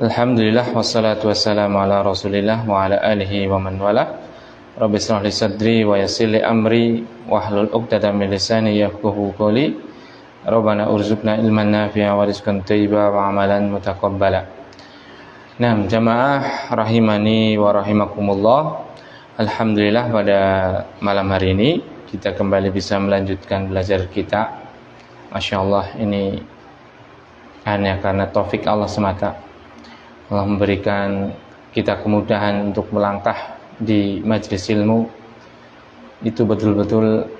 Alhamdulillah wassalatu wassalamu ala Rasulillah wa ala alihi wa man wala. Rabbi shrah li sadri wa yassir li amri wahlul 'uqdatam min lisani yafqahu qawli. Rabbana urzuqna ilman nafi'a wa rizqan thayyiban wa amalan mutaqabbala. Nah, jamaah rahimani wa rahimakumullah. Alhamdulillah pada malam hari ini kita kembali bisa melanjutkan belajar kita. Masya Allah, ini hanya karena taufik Allah semata. Allah memberikan kita kemudahan untuk melangkah di majelis ilmu. Itu betul-betul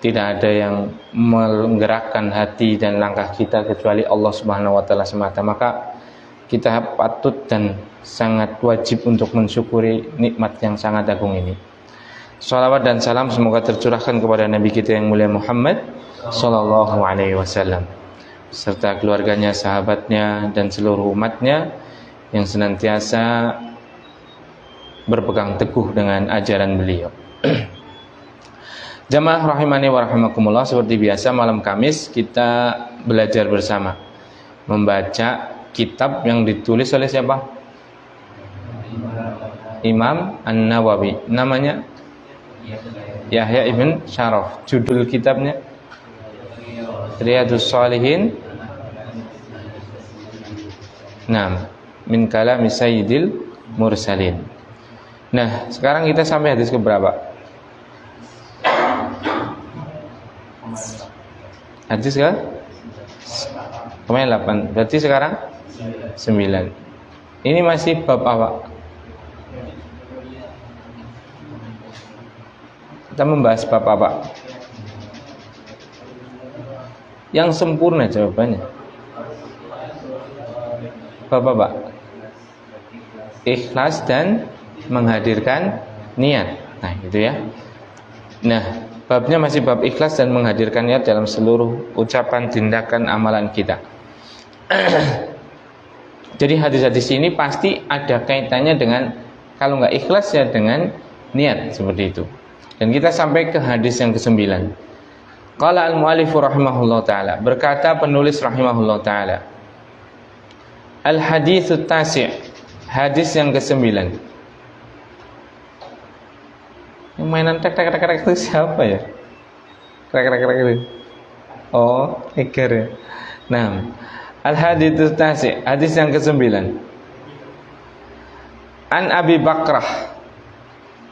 tidak ada yang menggerakkan hati dan langkah kita kecuali Allah Subhanahu wa taala semata. Maka kita patut dan sangat wajib untuk mensyukuri nikmat yang sangat agung ini. Shalawat dan salam semoga tercurahkan kepada Nabi kita yang mulia Muhammad sallallahu alaihi wasallam serta keluarganya, sahabatnya dan seluruh umatnya yang senantiasa berpegang teguh dengan ajaran beliau. Jamaah rahimani wa rahimakumullah, seperti biasa malam Kamis kita belajar bersama membaca kitab yang ditulis oleh siapa? Imam An-Nawawi. Namanya Yahya ibn Syaraf. Judul kitabnya Riyadhus Shalihin. Nah, min kalami sayyidil mursalin. Nah, sekarang kita sampai hadis ke berapa? Hadis ke? Kemarin 8. Berarti sekarang 9. Ini masih bab apa? Kita membahas bab apa? Yang sempurna jawabannya. Bab apa? Ikhlas dan menghadirkan niat. Nah, gitu ya. Nah, babnya masih bab ikhlas dan menghadirkan niat dalam seluruh ucapan, tindakan, amalan kita. Jadi hadis-hadis ini pasti ada kaitannya dengan, kalau nggak ikhlas ya dengan niat, seperti itu. Dan kita sampai ke hadis yang ke-9. Qala al-mu'allifu rahimahullah ta'ala, berkata penulis rahimahullah ta'ala, al-haditsu tasi', hadis yang ke-9. Yang mainan tek-tek-tek itu siapa ya? Tek-tek-tek itu. Oh, Eger ya. Nah, al-haditsu tasi', hadis yang ke-9. An Abi Bakrah,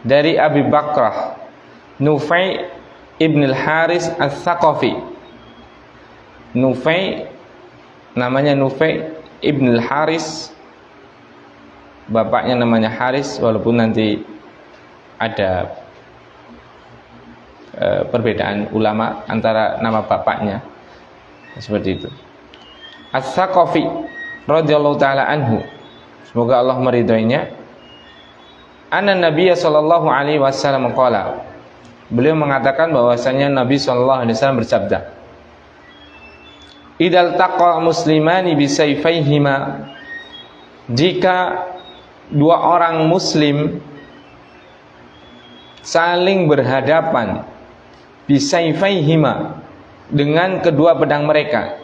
dari Abi Bakrah Nufai ibn al-Haris al-Thaqafi. Nufai, namanya Nufai ibn al-Haris, bapaknya namanya Haris, walaupun nanti ada perbedaan ulama antara nama bapaknya, seperti itu. Al-Thaqafi radhiyallahu taala anhu, semoga Allah meridhoinya. Anna Nabiya sallallahu alaihi wasallam qala, beliau mengatakan bahwasanya Nabi sallallahu alaihi wasallam bersabda, idal taqa muslimani bisayfaihima, jika dua orang muslim saling berhadapan, bisayfaihima, dengan kedua pedang mereka,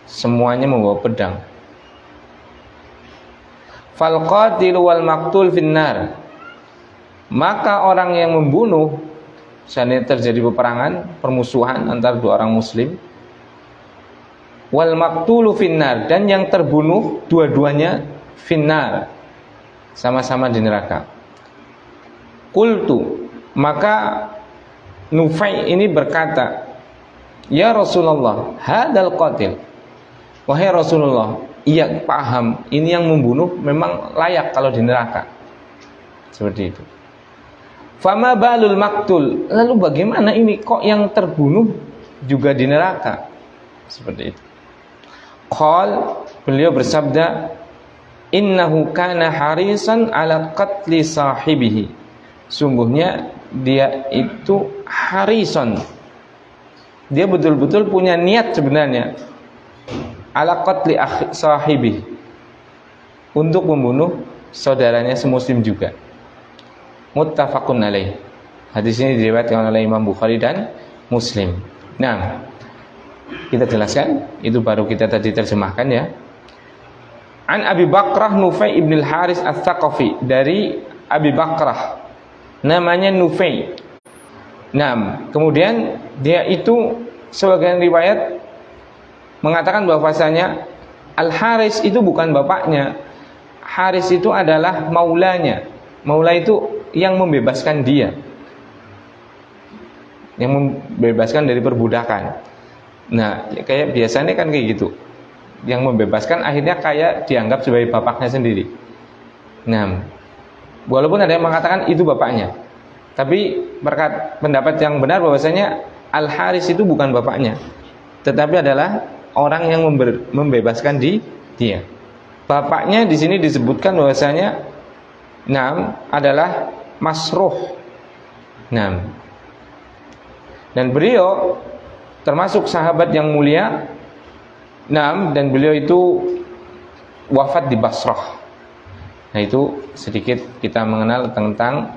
semuanya membawa pedang, fal qatil wal maqtul finnar, maka orang yang membunuh, saat terjadi peperangan, permusuhan antara dua orang muslim, wal maqtulu finnar, dan yang terbunuh dua-duanya finnar, sama-sama di neraka. Qultu, maka Nufai ini berkata, ya Rasulullah, hadal qatil, wahai Rasulullah, iya paham, ini yang membunuh memang layak kalau di neraka, seperti itu. Fama balul maktul, lalu bagaimana ini kok yang terbunuh juga di neraka, seperti itu. Qal, beliau bersabda, innahu kana harisan ala qatli sahibihi, sungguhnya dia itu harison, dia betul-betul punya niat sebenarnya, ala qatli sahibihi, untuk membunuh saudaranya semuslim juga. Muttafaqun alaih. Hadis ini diriwayatkan oleh Imam Bukhari dan Muslim. Nah, kita jelaskan, itu baru kita tadi terjemahkan ya. An Abi Bakrah Nufai ibn al-Haris al-Thaqafi, dari Abi Bakrah namanya Nufai. Nah, kemudian dia itu sebagian riwayat mengatakan bahwasanya Al-Haris itu bukan bapaknya. Haris itu adalah maulanya. Maula itu yang membebaskan dia, yang membebaskan dari perbudakan. Nah, kayak biasanya kan kayak gitu. Yang membebaskan akhirnya kayak dianggap sebagai bapaknya sendiri. Nah, walaupun ada yang mengatakan itu bapaknya, tapi pendapat yang benar bahwasanya Al-Haris itu bukan bapaknya, tetapi adalah orang yang membebaskan dia. Bapaknya di sini disebutkan bahwasanya adalah Masruh. Dan beliau termasuk sahabat yang mulia. Dan beliau itu wafat di Basrah. Nah, itu sedikit kita mengenal tentang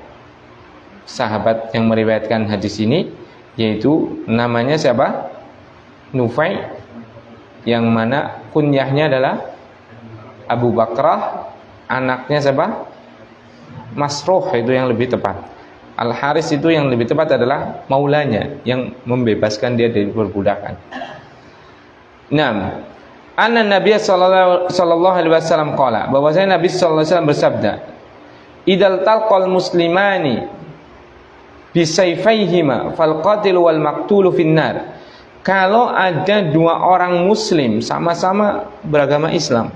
sahabat yang meriwayatkan hadis ini, yaitu namanya siapa? Nufai, yang mana kunyahnya adalah Abu Bakrah, anaknya siapa? Masruh, itu yang lebih tepat. Al-Haris itu yang lebih tepat adalah maulanya, yang membebaskan dia dari perbudakan. Anna Nabi sallallahu alaihi wasallam qala, bahwasanya Nabi sallallahu alaihi wasallam bersabda, "Idal talqal muslimani bisayfaihima fal qatil wal maqtul finnar." Kalau ada dua orang muslim sama-sama beragama Islam,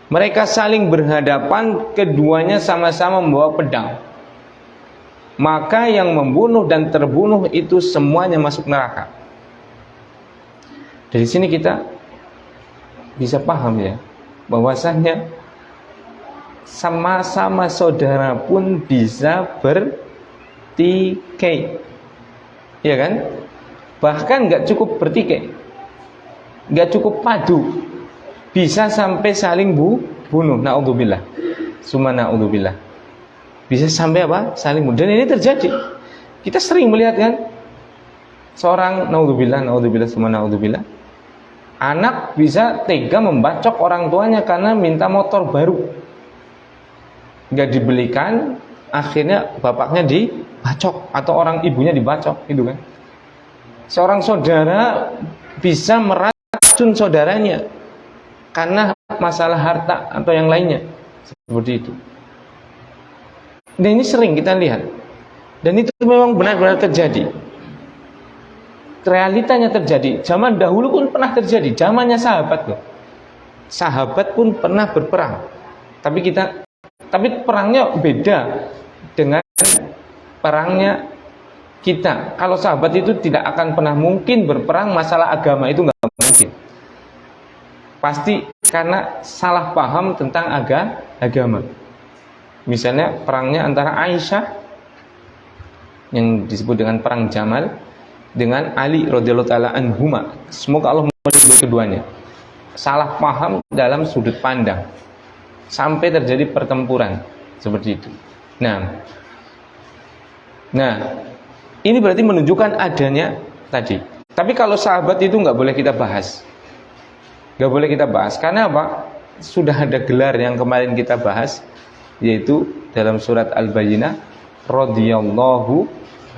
mereka saling berhadapan, keduanya sama-sama membawa pedang, maka yang membunuh dan terbunuh itu semuanya masuk neraka. Dari sini kita bisa paham ya, bahwasanya sama-sama saudara pun bisa bertikai, ya kan? Bahkan nggak cukup bertikai, nggak cukup padu, bisa sampai saling bunuh. Naudzubillah, summa naudzubillah. Bisa sampai apa? Saling bunuh. Dan ini terjadi. Kita sering melihat kan, seorang naudzubillah, summa naudzubillah, anak bisa tega membacok orang tuanya karena minta motor baru, nggak dibelikan, akhirnya bapaknya dibacok atau orang ibunya dibacok, gitu kan. Seorang saudara bisa meracun saudaranya karena masalah harta atau yang lainnya, seperti itu. Dan ini sering kita lihat, dan itu memang benar-benar terjadi. Realitanya terjadi. Zaman dahulu pun pernah terjadi, zamannya sahabat loh. Sahabat pun pernah berperang. Tapi perangnya beda dengan perangnya kita. Kalau sahabat itu tidak akan pernah mungkin berperang masalah agama, itu nggak mungkin. Pasti karena salah paham tentang agama. Misalnya perangnya antara Aisyah yang disebut dengan perang Jamal dengan Ali radhiyallahu taala anhuma, semoga Allah meridhai keduanya. Salah paham dalam sudut pandang sampai terjadi pertempuran seperti itu. Nah, ini berarti menunjukkan adanya tadi. Tapi kalau sahabat itu nggak boleh kita bahas, nggak boleh kita bahas. Karena apa? Sudah ada gelar yang kemarin kita bahas, yaitu dalam surat Al-Bayyinah, radhiyallahu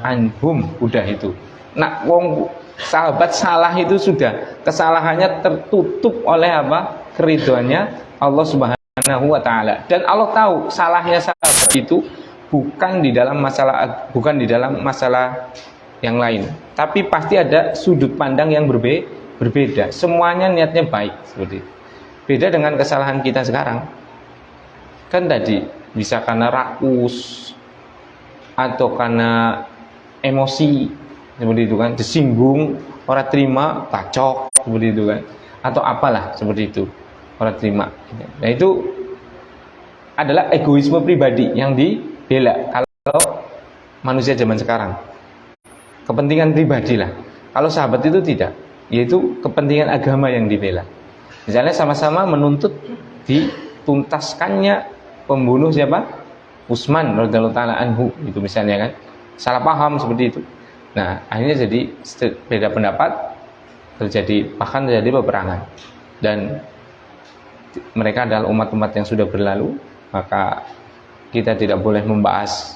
anhum, udah itu. Nah, wong sahabat salah itu sudah, kesalahannya tertutup oleh apa? Keridhoannya Allah Subhanahu wa taala. Dan Allah tahu salahnya sahabat itu bukan di dalam masalah yang lain, tapi pasti ada sudut pandang yang berbeda. Semuanya niatnya baik, seperti itu. Beda dengan kesalahan kita sekarang. Kan tadi bisa karena rakus atau karena emosi, seperti itu kan, disinggung, orang terima, bacok, seperti itu kan, atau apalah seperti itu, orang terima. Nah, itu adalah egoisme pribadi yang dibela. Kalau manusia zaman sekarang, kepentingan pribadi lah. Kalau sahabat itu tidak, yaitu kepentingan agama yang dibela. Misalnya sama-sama menuntut dituntaskannya pembunuh siapa? Utsman radhiyallahu taala anhu, itu misalnya kan, salah paham seperti itu. Nah, akhirnya jadi beda pendapat, bahkan terjadi peperangan, dan mereka adalah umat-umat yang sudah berlalu. Maka kita tidak boleh membahas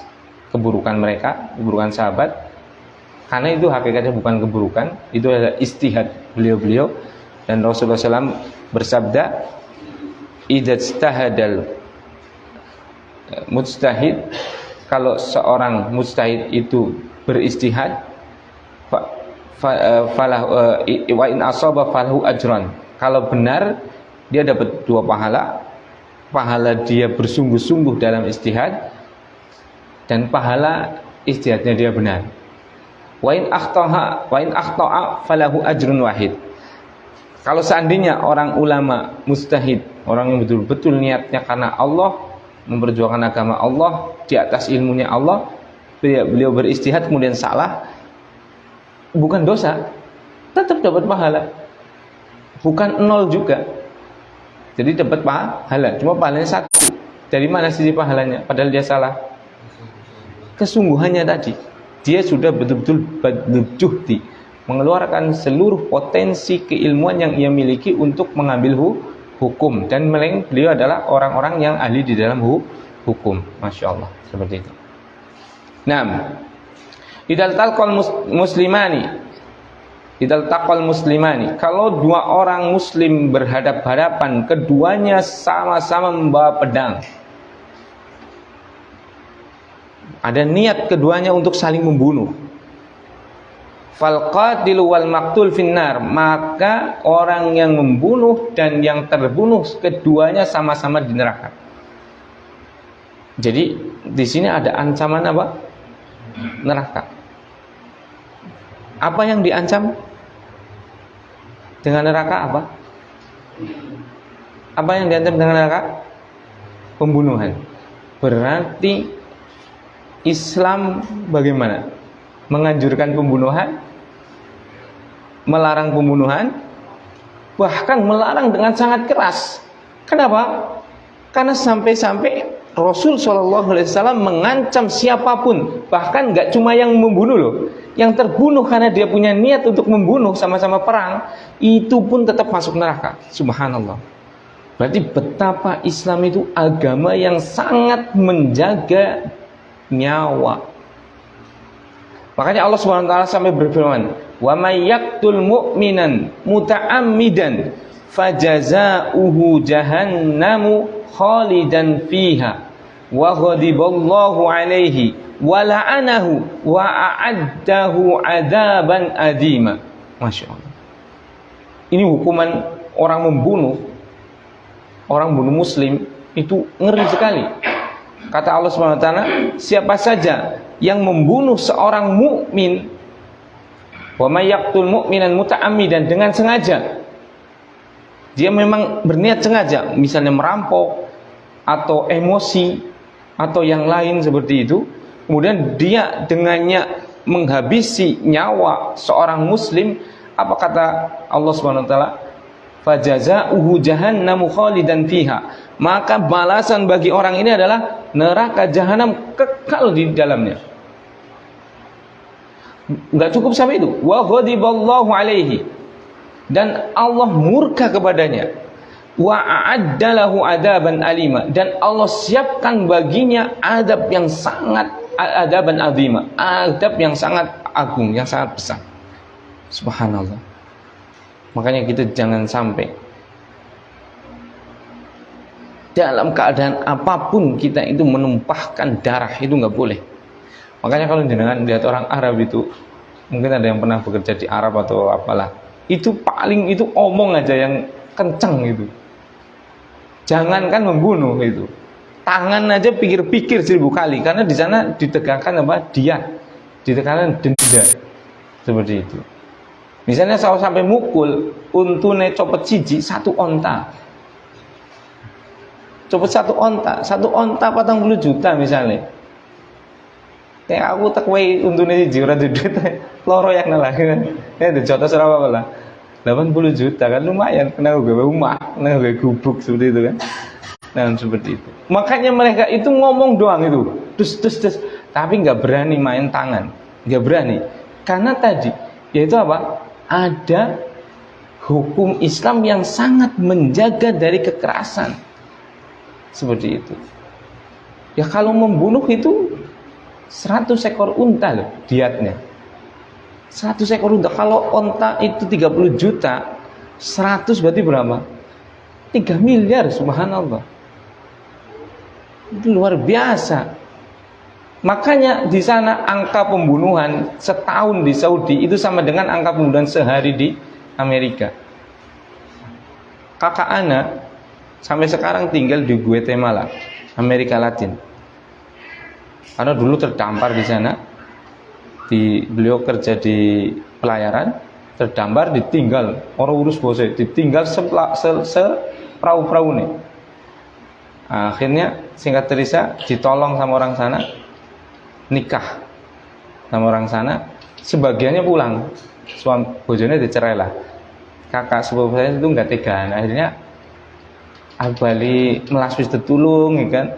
keburukan mereka, keburukan sahabat, karena itu hakikatnya bukan keburukan, itu adalah istihad beliau-beliau. Dan Rasulullah SAW bersabda, idza ijtahadal mujtahid, kalau seorang mujtahid itu beristihad, wa in asaba falahu ajran, kalau benar dia dapat 2 pahala dia bersungguh-sungguh dalam istihad, dan pahala istihadnya dia benar. Wa in akhta'a falahu ajrun wahid. Kalau seandainya orang ulama mujtahid, orang yang betul-betul niatnya karena Allah, memperjuangkan agama Allah, di atas ilmunya Allah, beliau beristihad kemudian salah, bukan dosa, tetap dapat pahala, bukan 0 juga. Jadi dapat pahala, cuma pahalanya 1. Dari mana sisi pahalanya? Padahal dia salah. Kesungguhannya tadi, dia sudah betul-betul badlujuhdi, mengeluarkan seluruh potensi keilmuan yang ia miliki untuk mengambil hukum, dan beliau adalah orang-orang yang ahli di dalam hukum. Masya Allah, seperti itu. Nah, idal taqal muslimani, kalau 2 orang muslim berhadap-hadapan, keduanya sama-sama membawa pedang, ada niat keduanya untuk saling membunuh, fal qatilu wal maqtul finnar, maka orang yang membunuh dan yang terbunuh keduanya sama-sama di neraka. Jadi di sini ada ancaman apa? Neraka. Apa yang diancam dengan neraka? Apa yang diancam dengan neraka? Pembunuhan. Berarti Islam bagaimana? Menganjurkan pembunuhan, melarang pembunuhan, bahkan melarang dengan sangat keras. Kenapa? Karena sampai-sampai Rasul SAW mengancam siapapun, bahkan nggak cuma yang membunuh loh, yang terbunuh karena dia punya niat untuk membunuh, sama-sama perang, itu pun tetap masuk neraka. Subhanallah. Berarti betapa Islam itu agama yang sangat menjaga nyawa. Makanya Allah SWT sampai berfirman, wa may yaqtul mu'minan muta'ammidan fajaza'uhu jahannamu khalidan fiha wa ghadiballahu alaihi wa la'anahu wa a'addahu adzaban adima. Masya Allah. Ini hukuman orang membunuh, orang bunuh muslim, itu ngeri sekali. Kata Allah SWT, siapa saja yang membunuh seorang mukmin, wa may yaqtul mu'minan muta'ammidan, dengan sengaja, dia memang berniat sengaja, misalnya merampok atau emosi atau yang lain seperti itu, kemudian dia dengannya menghabisi nyawa seorang muslim, apa kata Allah SWT? Fajaza'uhu jahannamu khalidan fiha, maka balasan bagi orang ini adalah neraka jahanam, kekal di dalamnya. Enggak cukup sampai itu, wa ghadiballahu alaihi, dan Allah murka kepadanya, wa a'addalahu adaban alima, dan Allah siapkan baginya adab yang sangat, adaban azima, adab yang sangat agung, yang sangat besar. Subhanallah. Makanya kita jangan sampai dalam keadaan apapun kita itu menumpahkan darah, itu nggak boleh. Makanya kalau dengan lihat orang Arab itu, mungkin ada yang pernah bekerja di Arab atau apalah, itu paling itu omong aja yang kenceng itu. Jangankan membunuh itu, tangan aja pikir-pikir 1000 kali, karena di sana ditegakkan apa? Diyat, ditegakkan denda, seperti itu. Misalnya saya sampai mukul, untune copot siji 1 onta. Copot 1 onta, 1 onta 40 juta misalnya. Kayak aku tak wae untune siji ora duit, loro yang nalah. Ya dijotos ora apa-apa lah. 80 juta kan lumayan, kena gawe rumah, kena gawe gubuk seperti itu kan. Nah, seperti itu. Makanya mereka itu ngomong doang itu. Dus, tapi enggak berani main tangan. Enggak berani. Karena tadi yaitu apa? Ada hukum Islam yang sangat menjaga dari kekerasan. Seperti itu. Ya kalau membunuh itu 100 ekor unta loh diatnya. 100 ekor unta. Kalau unta itu 30 juta, 100 berarti berapa? 3 miliar, subhanallah. Itu luar biasa. Makanya di sana angka pembunuhan setahun di Saudi itu sama dengan angka pembunuhan sehari di Amerika. Kakak Ana sampai sekarang tinggal di Guatemala, Amerika Latin. Karena dulu terdampar di sana. Beliau kerja di pelayaran, terdampar, ditinggal orang urus bose, ditinggal seperahu-perahu nih. Akhirnya singkat cerita ditolong sama orang sana, nikah sama orang sana, sebagiannya pulang, suami bojone dicerai lah. Kakak sepupu saya itu nggak tegaan, akhirnya balik melaswis tetulung, ya kan.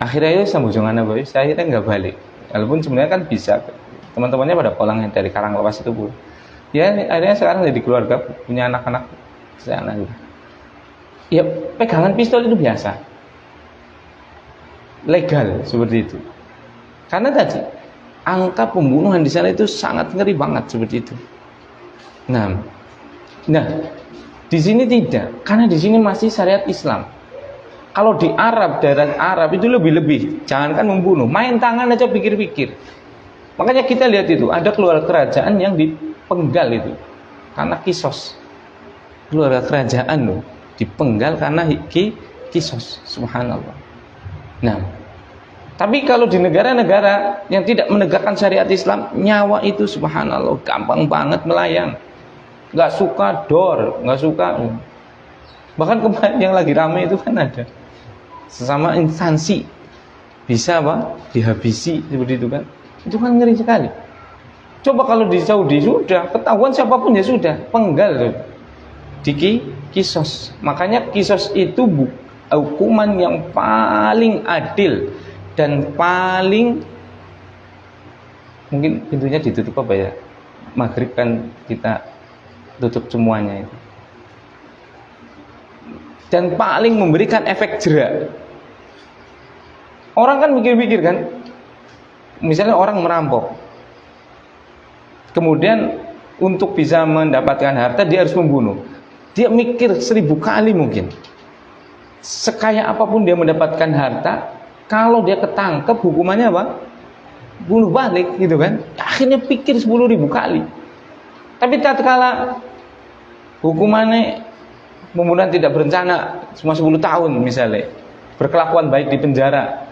Akhirnya itu sambungan apa? Saya akhirnya nggak balik. Walaupun sebenarnya kan bisa, teman-temannya pada pulang dari Karanglepas itu Bu. Ya akhirnya sekarang jadi keluarga, punya anak-anak sana gitu. Ya pegangan pistol itu biasa, legal seperti itu. Karena tadi angka pembunuhan di sana itu sangat ngeri banget seperti itu. Nah, di sini tidak, karena di sini masih syariat Islam. Kalau di Arab, daerah Arab itu lebih-lebih. Jangankan membunuh, main tangan aja pikir-pikir. Makanya kita lihat itu, ada keluarga kerajaan yang dipenggal itu karena kisos. Keluarga kerajaan loh, dipenggal karena kisos. Subhanallah. Nah, tapi kalau di negara-negara yang tidak menegakkan syariat Islam, nyawa itu subhanallah gampang banget melayang. Nggak suka dor, nggak suka. Bahkan kemarin yang lagi ramai itu kan ada sesama instansi bisa apa dihabisi seperti itu kan. Itu kan ngeri sekali. Coba kalau di Saudi sudah ketahuan siapapun ya sudah penggal tuh. Di kisos. Makanya kisos itu hukuman yang paling adil dan paling, mungkin pintunya ditutup apa ya? Maghrib kan kita tutup semuanya itu. Dan paling memberikan efek jera. Orang kan mikir-mikir kan, misalnya orang merampok, kemudian untuk bisa mendapatkan harta dia harus membunuh. Dia mikir 1000 kali mungkin. Sekaya apapun dia mendapatkan harta, kalau dia ketangkep hukumannya apa? Bunuh balik gitu kan. Akhirnya pikir 10.000 kali. Tapi tatkala hukumannya pembunuhan tidak berencana cuma 10 tahun misalnya, berkelakuan baik di penjara,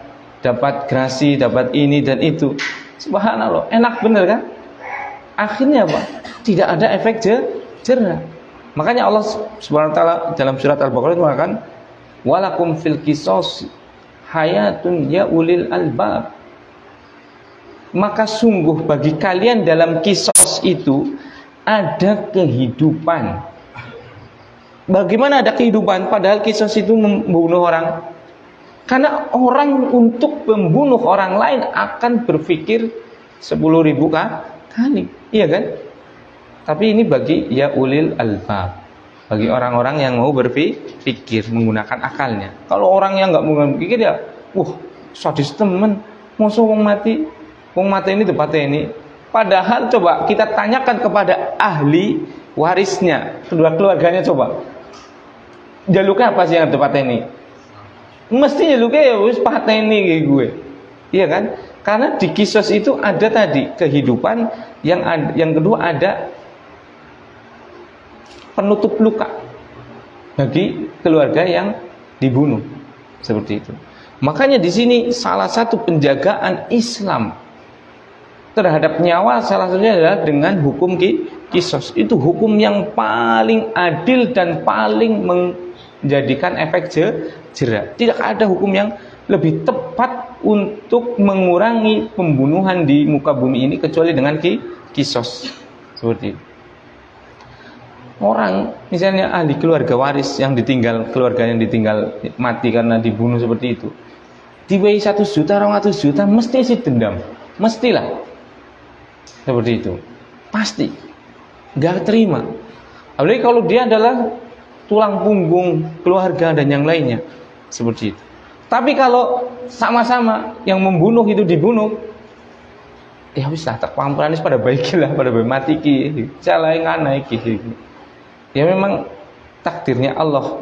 dapat grasi, dapat ini dan itu, subhanallah, enak bener kan? Akhirnya apa? Tidak ada efek jera. Makanya Allah Subhanahu wa taala dalam surat Al-Baqarah itu mengatakan, walakum fil qisas hayatun ya ulil albab. Maka sungguh bagi kalian dalam kisos itu ada kehidupan. Bagaimana ada kehidupan padahal kisos itu membunuh orang? Karena orang untuk membunuh orang lain akan berpikir 10.000 kali, iya kan? Tapi ini bagi ya ulil albab, bagi orang-orang yang mau berpikir menggunakan akalnya. Kalau orang yang nggak mau berpikir ya, sadis temen, musuh wong mati ini tempatnya ini. Padahal coba kita tanyakan kepada ahli warisnya, kedua keluarganya, coba jaluknya apa sih yang tempatnya ini? Mestinya lu kayak wis pateni kayak gue, iya kan? Karena di kisos itu ada tadi kehidupan, yang kedua ada penutup luka bagi keluarga yang dibunuh, seperti itu. Makanya di sini salah satu penjagaan Islam terhadap nyawa salah satunya adalah dengan hukum kisos. Itu hukum yang paling adil dan paling menjadikan efek jera. Tidak ada hukum yang lebih tepat untuk mengurangi pembunuhan di muka bumi ini kecuali dengan kisos. Seperti itu. Orang misalnya ahli keluarga waris yang ditinggal, keluarga yang ditinggal mati karena dibunuh seperti itu, diwehi 1 juta, 200 juta, mesti sih dendam, mestilah seperti itu, pasti nggak terima. Apalagi kalau dia adalah tulang punggung keluarga dan yang lainnya, seperti itu. Tapi kalau sama-sama yang membunuh itu dibunuh, ya wis lah tak pamparan pada baik lah, pada baik mati ki, salah yang aneh ki. Ya memang takdirnya Allah.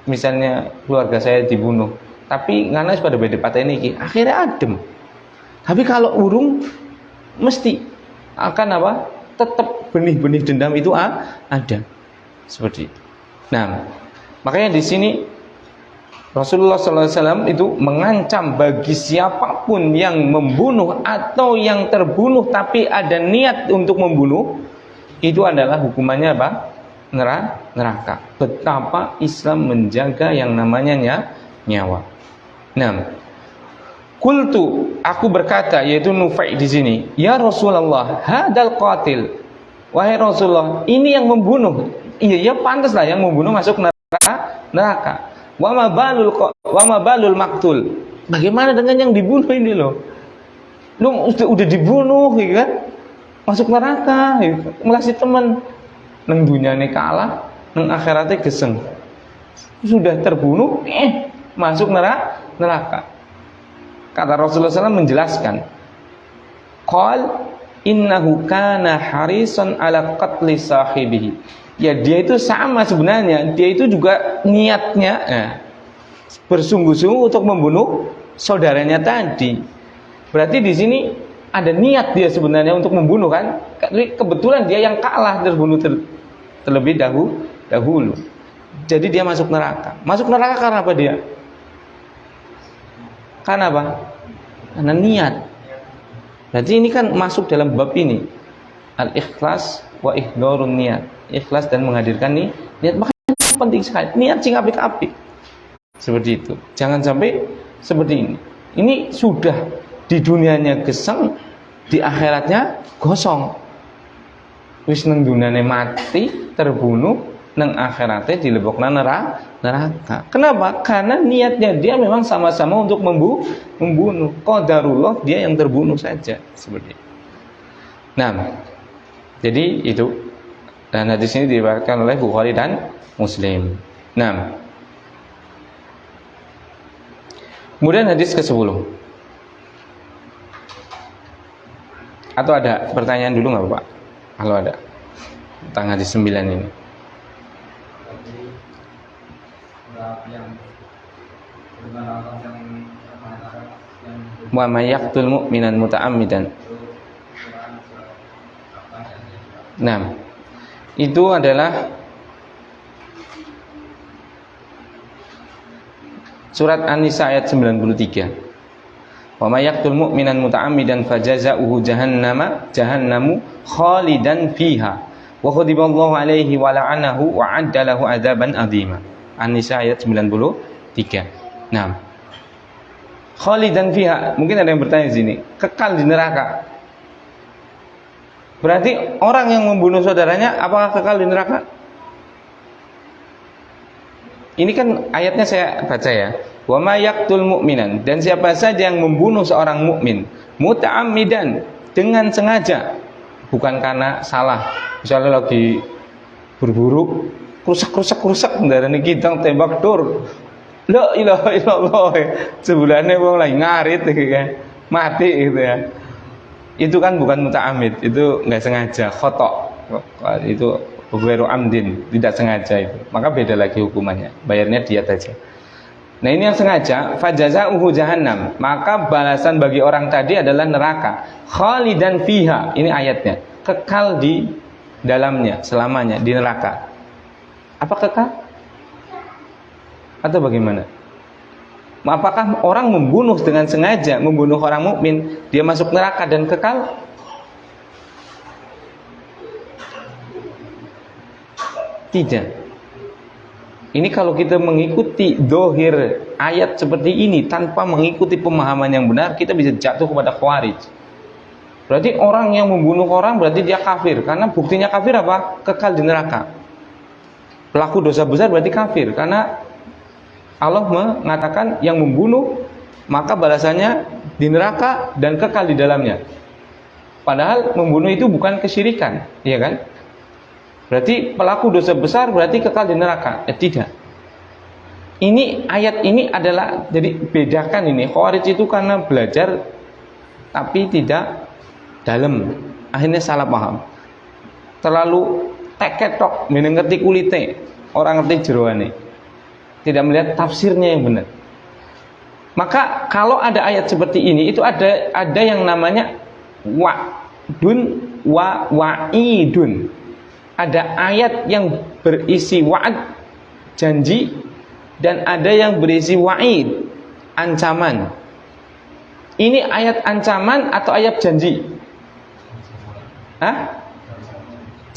Misalnya keluarga saya dibunuh, tapi ngana pada baik patah ini ki, akhirnya adem. Tapi kalau urung mesti akan apa? Tetap benih-benih dendam itu ada. Seperti itu. Nah, makanya di sini Rasulullah SAW itu mengancam bagi siapapun yang membunuh atau yang terbunuh tapi ada niat untuk membunuh, itu adalah hukumannya apa? Neraka. Betapa Islam menjaga yang namanya nyawa. Nah, qultu, aku berkata, yaitu Nufai di sini, ya Rasulullah, hadal qatil, wahai Rasulullah, ini yang membunuh. Iya, ya pantas lah yang membunuh masuk neraka. Wa ma balul maktul. Bagaimana dengan yang dibunuh ini loh? Lu udah dibunuh, ya kan? Masuk neraka, ya. Melasi teman. Neng dunyane kalah, neng akhiratnya geseng. Sudah terbunuh, masuk neraka. Kata Rasulullah SAW menjelaskan, qal innahu kana harisan ala qatli sahibihi. Ya dia itu sama sebenarnya, dia itu juga niatnya bersungguh-sungguh untuk membunuh saudaranya tadi. Berarti di sini ada niat dia sebenarnya untuk membunuh kan? Kebetulan dia yang kalah terbunuh terlebih dahulu. Jadi dia masuk neraka. Masuk neraka karena apa dia? Karena apa? Karena niat. Berarti ini kan masuk dalam bab ini, al-ikhlas wa ihdharun niat. Ikhlas dan menghadirkan niat. Makanya penting sekali. Niat sing apik-apik. Seperti itu. Jangan sampai seperti ini. Ini sudah di dunianya geseng, di akhiratnya gosong. Wis nang duniane mati, terbunuh, nang akhiratnya dilebokna neraka. Kenapa? Karena niatnya dia memang sama-sama untuk membunuh. Qadarullah dia yang terbunuh saja. Seperti itu. Nah, jadi itu. Dan hadis ini diriwayatkan oleh Bukhari dan Muslim. Nah, kemudian hadis ke-10. Atau ada pertanyaan dulu nggak Pak? Kalau ada tentang hadis 9 ini. Wa may yaqtul mu'minan muta'ammidan. Nah, itu adalah surat An-Nisa ayat 93. Wa may yaqtul mu'minan muta'ammidan fajaza'uhu jahannamu khalidan fiha wa ghadiballahu alaihi wa la'anahu wa 'adda lahu 'adzaban 'adzima. An-Nisa ayat 93. Nah, khalidan fiha, mungkin ada yang bertanya di sini, kekal di neraka. Berarti orang yang membunuh saudaranya apakah kekal di neraka? Ini kan ayatnya saya baca ya. Wa may yaqtul mu'minan, dan siapa saja yang membunuh seorang mukmin muta'ammidan, dengan sengaja, bukan karena salah. Misalnya lagi berburu, rusak ndarane kita tembak dur. La ilaha illallah. Sebulane wong lagi ngarit kan. Mati gitu ya. Itu kan bukan muta'ammid, itu enggak sengaja, khata'. Itu ghairu amdin, tidak sengaja itu. Maka beda lagi hukumannya. Bayarnya diat aja. Nah, ini yang sengaja, fajaza'uhu jahannam. Maka balasan bagi orang tadi adalah neraka. Khalidan fiha, ini ayatnya. Kekal di dalamnya selamanya di neraka. Apa kekal? Atau bagaimana? Apakah orang membunuh dengan sengaja, membunuh orang mukmin, dia masuk neraka dan kekal? Tidak. Ini kalau kita mengikuti dohir ayat seperti ini tanpa mengikuti pemahaman yang benar, kita bisa jatuh kepada khawarij. Berarti orang yang membunuh orang berarti dia kafir. Karena buktinya kafir apa? Kekal di neraka. Pelaku dosa besar berarti kafir. Karena Allah mengatakan yang membunuh maka balasannya di neraka dan kekal di dalamnya. Padahal membunuh itu bukan kesyirikan, iya kan? Berarti pelaku dosa besar berarti kekal di neraka. Tidak. Ini ayat ini adalah, jadi bedakan ini. Khawarij itu karena belajar tapi tidak dalam, akhirnya salah paham. Terlalu teketok, mengerti kulite, orang ngerti jeroane. Tidak melihat tafsirnya yang benar. Maka kalau ada ayat seperti ini, itu ada yang namanya wa'dun wa wa'idun. Ada ayat yang berisi wa'ad, janji, dan ada yang berisi wa'id, ancaman. Ini ayat ancaman atau ayat janji? Hah?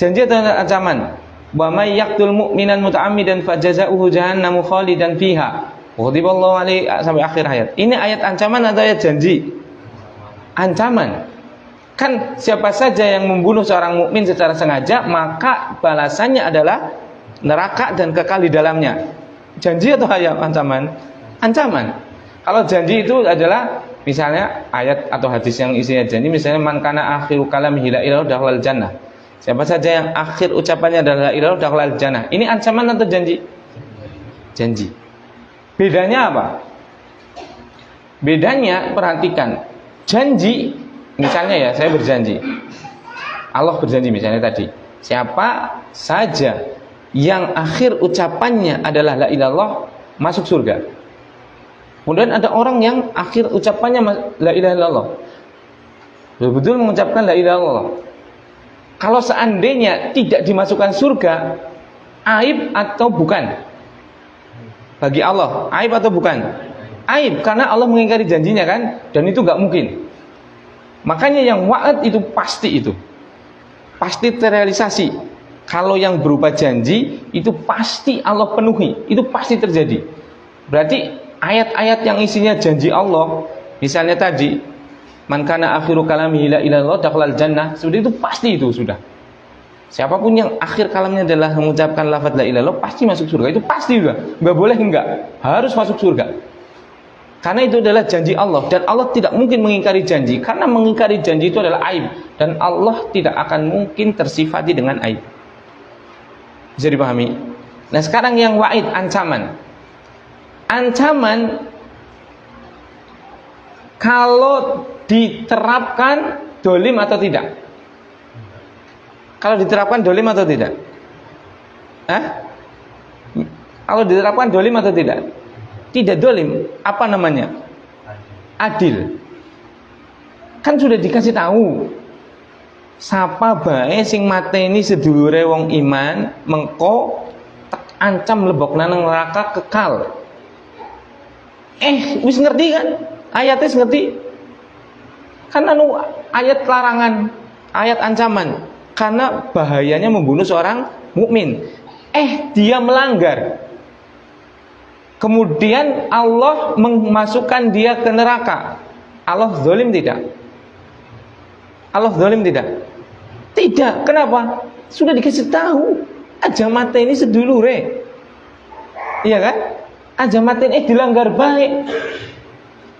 Janji atau ancaman? Wa may yaqtul mu'minan muta'ammidan fajaza'uhu jahannamu khalidan fiha. Ghadiballahu alaihi sampai akhir ayat. Ini ayat ancaman atau ayat janji? Ancaman. Kan siapa saja yang membunuh seorang mukmin secara sengaja, maka balasannya adalah neraka dan kekal di dalamnya. Janji atau ayat ancaman? Ancaman. Kalau janji itu adalah misalnya ayat atau hadis yang isinya janji, misalnya man kana akhiru kalamihi la ilaha illallah jannah. Siapa saja yang akhir ucapannya adalah la ilaha illallah jannah. Ini ancaman atau janji? Janji. Bedanya apa? Bedanya, perhatikan. Janji, misalnya ya, saya berjanji. Allah berjanji misalnya tadi, siapa saja yang akhir ucapannya adalah la ilallah, masuk surga. Kemudian ada orang yang akhir ucapannya la ilaha illallah, betul-betul mengucapkan la ilaha illallah. Kalau seandainya tidak dimasukkan surga, aib atau bukan? Bagi Allah, aib atau bukan? Aib, karena Allah mengingkari janjinya kan, dan itu nggak mungkin. Makanya yang wa'ad itu pasti terrealisasi. Kalau yang berupa janji itu pasti Allah penuhi, itu pasti terjadi. Berarti ayat-ayat yang isinya janji Allah, misalnya tadi man kana akhiru kalamihi la ilaha illallah dakhalal jannah, sudah itu pasti itu sudah. Siapapun yang akhir kalamnya adalah mengucapkan lafaz la ilaha illallah pasti masuk surga, itu pasti juga. Enggak boleh enggak, harus masuk surga. Karena itu adalah janji Allah, dan Allah tidak mungkin mengingkari janji, karena mengingkari janji itu adalah aib, dan Allah tidak akan mungkin tersifati dengan aib. Bisa dipahami? Nah sekarang yang wa'id, ancaman. Ancaman kalau diterapkan dolim atau tidak? Kalau diterapkan dolim atau tidak? Hah? Kalau diterapkan dolim atau tidak? Tidak dolim, apa namanya? Adil. Kan sudah dikasih tahu. Sapa bae sing mateni sedulure wong iman, mengko ancam lebokna nang neraka kekal. Wis ngerti kan? Ayatnya ngerti. Kan anu ayat larangan, ayat ancaman. Karena bahayanya membunuh seorang mukmin. Dia melanggar. Kemudian Allah memasukkan dia ke neraka. Allah zalim tidak? Allah zalim tidak? Tidak. Kenapa? Sudah dikasih tahu. Aja mati ini sedulure. Iya kan? Aja mati ini dilanggar baik.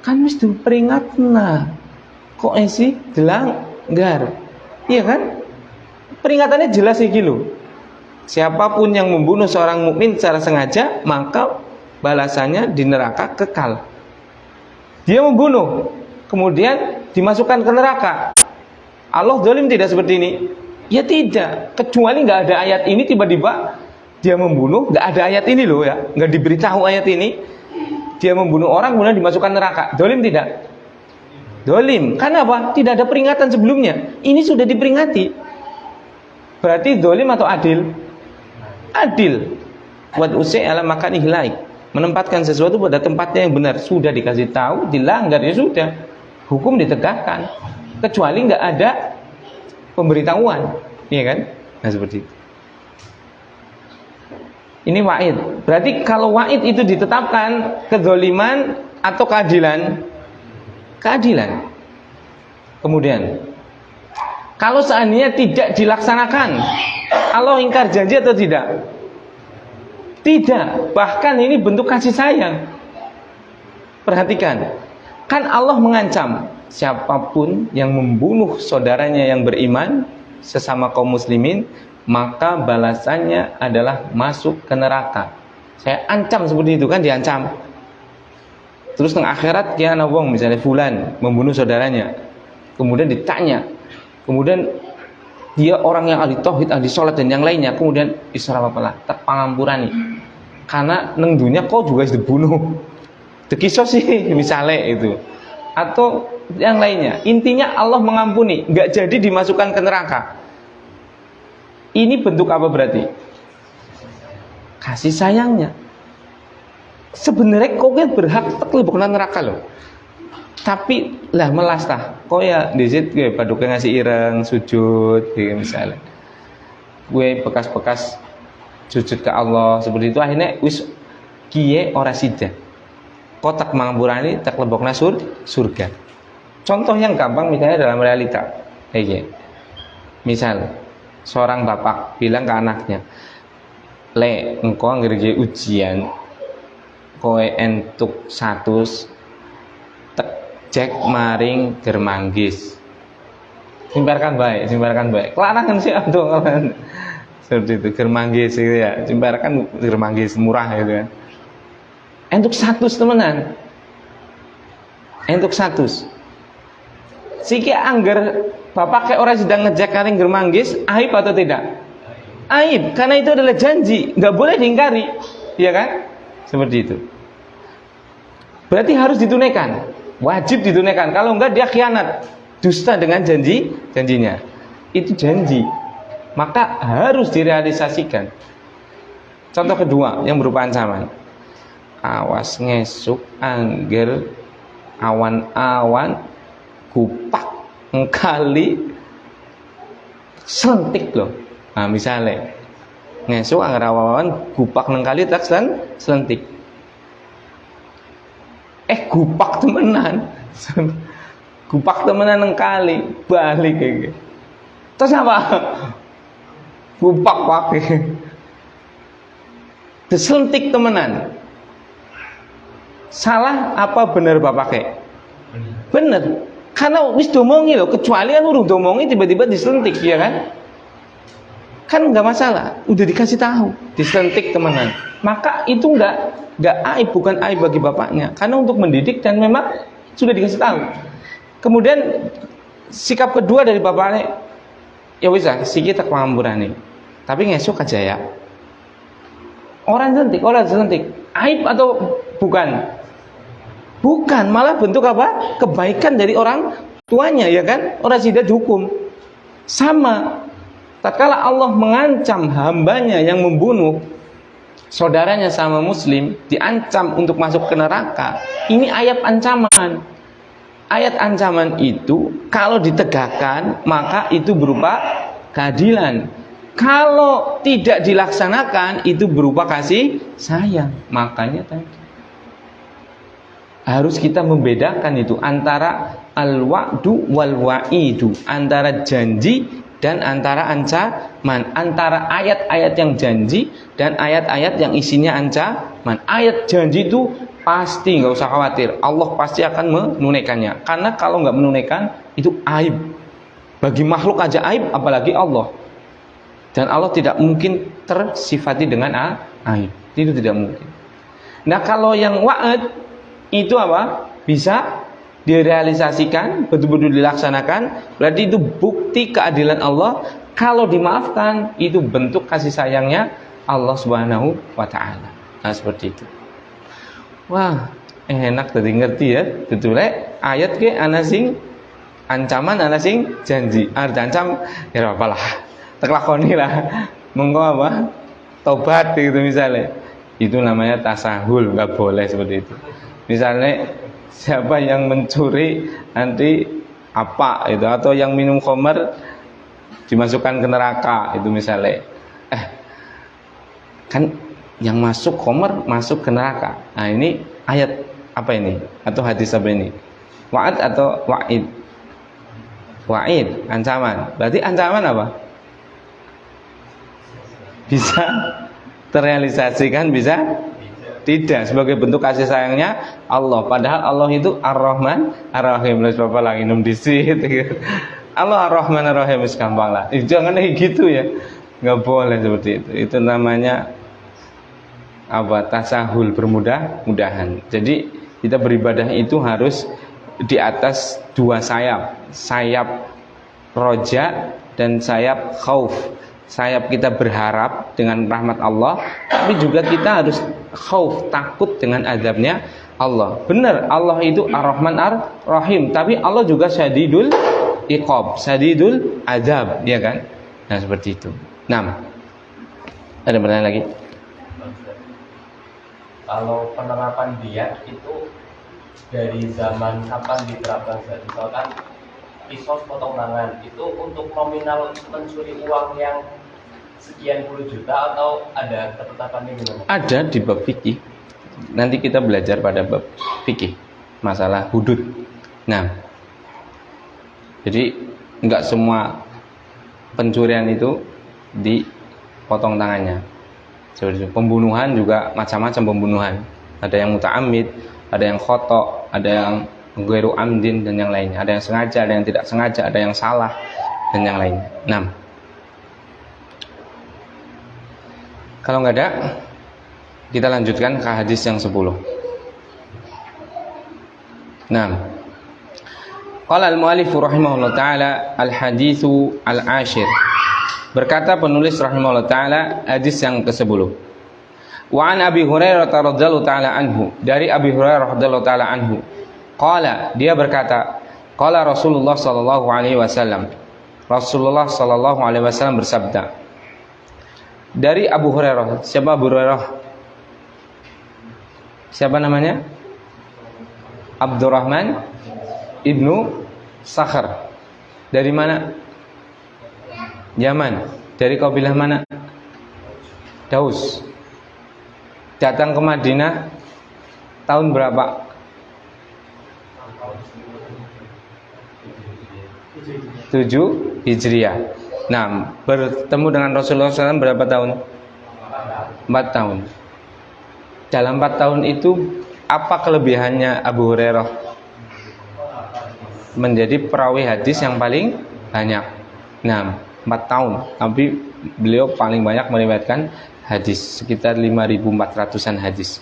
Kan mesti peringatna. Kok sih dilanggar? Iya kan? Peringatannya jelas iki lho. Siapapun yang membunuh seorang mukmin secara sengaja, maka balasannya di neraka kekal. Dia membunuh, kemudian dimasukkan ke neraka. Allah zalim tidak seperti ini? Ya tidak. Kecuali nggak ada ayat ini, tiba-tiba dia membunuh, nggak ada ayat ini loh ya, nggak diberitahu ayat ini. Dia membunuh orang kemudian dimasukkan neraka. Zalim tidak? Zalim. Karena apa? Tidak ada peringatan sebelumnya. Ini sudah diperingati. Berarti zalim atau adil? Adil. Wad usai ala makanihi laik. Menempatkan sesuatu pada tempatnya yang benar. Sudah dikasih tahu, dilanggar ya sudah, hukum ditegakkan. Kecuali nggak ada pemberitahuan, iya kan? Nah seperti itu. Ini wa'id. Berarti kalau wa'id itu ditetapkan kezaliman atau keadilan? Keadilan. Kemudian kalau seandainya tidak dilaksanakan, Allah ingkar janji atau tidak? Tidak. Bahkan ini bentuk kasih sayang. Perhatikan. Kan Allah mengancam siapapun yang membunuh saudaranya yang beriman, sesama kaum muslimin, maka balasannya adalah masuk ke neraka. Saya ancam seperti itu kan, diancam. Terus tengah akhirat dia ana wong misalnya fulan membunuh saudaranya. Kemudian ditanya. Kemudian dia orang yang ahli tauhid, ahli salat dan yang lainnya, kemudian isra apalah tak pangampurani. Karena neng dunia kau juga dibunuh. Tekiso sih misalnya itu. Atau yang lainnya. Intinya Allah mengampuni, enggak jadi dimasukkan ke neraka. Ini bentuk apa berarti? Kasih sayangnya. Sebenarnya kau kan berhak terlebok neraka loh. Tapi lah melas tah. Kau ya disit gue paduke ngasih ireng sujud gitu misalnya. Gue bekas-bekas sujud ke Allah seperti itu, akhirnya wis kiye ora sida. Kau tak mengampurani tak lebokna surga. Contoh yang gampang misalnya dalam realita. Misal seorang bapak bilang ke anaknya, "Le, engkau ngerjain ujian, koe entuk 100 cek maring germanggis." Simparkan baik. Kelarangan sih aduh kan. Seperti itu, germanggis gitu ya. Simparkan germanggis murah gitu kan. Entuk 100 temenan. Entuk 100. Siki angger bapak kayak orang sedang ngejek karing germanggis, aib atau tidak? Aib, karena itu adalah janji, nggak boleh diingkari, ya kan? Seperti itu. Berarti harus ditunaikan, wajib ditunaikan. Kalau enggak dia khianat, dusta dengan janjinya. Itu janji, maka harus direalisasikan. Contoh kedua yang berupa ancaman. Awas ngesuk angger awan-awan kupak ngkali sentik loh. Nah misalnya ngesuk angger awan kupak ngkali tak sentik. Gupak temenan. Gupak temenan ngkali balik kayak gitu. Terus apa? Gupak pakai. Disentik temenan. Salah apa benar bapak kayak? Bener. Karena wis domongi loh, kecuali kan urung domongi tiba-tiba disentik, ya kan? Kan nggak masalah, udah dikasih tahu, disentik temenan. Maka itu nggak aib, bukan aib bagi bapaknya, karena untuk mendidik dan memang sudah dikasih tahu. Kemudian sikap kedua dari bapaknya, ya wis sikit tak pengampuran nih, tapi ngesuk aja ya. Orang sentik, aib atau bukan? Bukan, malah bentuk apa? Kebaikan dari orang tuanya, ya kan? Orang tidak dihukum. Sama. Tatkala Allah mengancam hambanya yang membunuh saudaranya sama muslim, diancam untuk masuk ke neraka. Ini ayat ancaman. Ayat ancaman itu kalau ditegakkan, maka itu berupa keadilan. Kalau tidak dilaksanakan, itu berupa kasih sayang. Makanya tadi harus kita membedakan itu antara al-wa'du wal wa'idu, antara janji dan antara ancaman, antara ayat-ayat yang janji dan ayat-ayat yang isinya ancaman. Ayat janji itu pasti nggak usah khawatir, Allah pasti akan menunaikannya. Karena kalau nggak menunaikan itu aib. Bagi makhluk aja aib, apalagi Allah. Dan Allah tidak mungkin tersifati dengan aib. Itu tidak mungkin. Nah kalau yang wa'ad itu apa? Bisa direalisasikan, betul-betul dilaksanakan. Berarti itu bukti keadilan Allah. Kalau dimaafkan, itu bentuk kasih sayangnya Allah Subhanahu wa ta'ala. Nah seperti itu. Wah, enak tadi ngerti ya. Betul ayat ke ana sing ancaman, ana sing janji. Arti ancam ya apalah. Terlakoni lah. Monggo apa? Tobat gitu misalnya. Itu namanya tasahul, enggak boleh seperti itu. Misalnya siapa yang mencuri nanti apa itu, atau yang minum khamar dimasukkan ke neraka itu misalnya. Kan yang masuk khamar masuk ke neraka. Nah ini ayat apa ini? Atau hadis apa ini? Wa'ad atau wa'id? Wa'id, ancaman. Berarti ancaman apa? Bisa terrealisasikan, bisa tidak, sebagai bentuk kasih sayangnya Allah. Padahal Allah itu Ar-Rahman Ar-Rahim. Bapak lagi num disit. Allah Ar-Rahman Ar-Rahim, gampang lah. Jangan kayak gitu ya. nggak boleh seperti itu. Itu namanya apa? Tasahul, bermudah-mudahan. Jadi kita beribadah itu harus di atas dua sayap, sayap roja dan sayap khauf. Sayap kita berharap dengan rahmat Allah, tapi juga kita harus khauf, takut dengan azabnya Allah. Benar, Allah itu Ar-Rahman Ar-Rahim, tapi Allah juga Syadidul Iqab, Syadidul Azab, ya kan? Nah, seperti itu. Nah, ada pertanyaan lagi? Kalau penerapan diat itu dari zaman kapan diterapkan? Misalkan kisos potong tangan itu untuk nominal mencuri uang yang sekian puluh juta atau ada ketetapannya gimana? Ada di bab fikih. Nanti kita belajar pada bab fikih masalah hudud. Nah, jadi enggak semua pencurian itu dipotong tangannya. Seperti itu. Pembunuhan juga macam-macam pembunuhan. Ada yang muta'ammid, ada yang khoto, ada yang ghairu amdin dan yang lainnya. Ada yang sengaja, ada yang tidak sengaja, ada yang salah dan yang lainnya. 6. Kalau nggak ada, kita lanjutkan ke hadis yang 10. Qala al-mu'allif rahimahullah ta'ala al-haditsu al-ashir. Berkata penulis rahimahullah ta'ala hadis yang ke-10. Wa an Abi Hurairah radhiyallahu ta'ala anhu, dari Abi Hurairah radhiyallahu ta'ala anhu. Qala, dia berkata, qala Rasulullah sallallahu alaihi wasallam. Rasulullah sallallahu alaihi wasallam bersabda. Dari Abu Hurairah. Siapa Abu Hurairah? Siapa namanya? Abdurrahman ibnu Sakhar. Dari mana? Yaman. Dari kabilah mana? Daus. Datang ke Madinah tahun berapa? 7 Hijriah. Nah, bertemu dengan Rasulullah SAW berapa tahun? 4 tahun. Dalam 4 tahun itu apa kelebihannya Abu Hurairah? Menjadi perawi hadis yang paling banyak. Nah, 4 tahun. Tapi beliau paling banyak meriwayatkan hadis, sekitar 5.400-an hadis.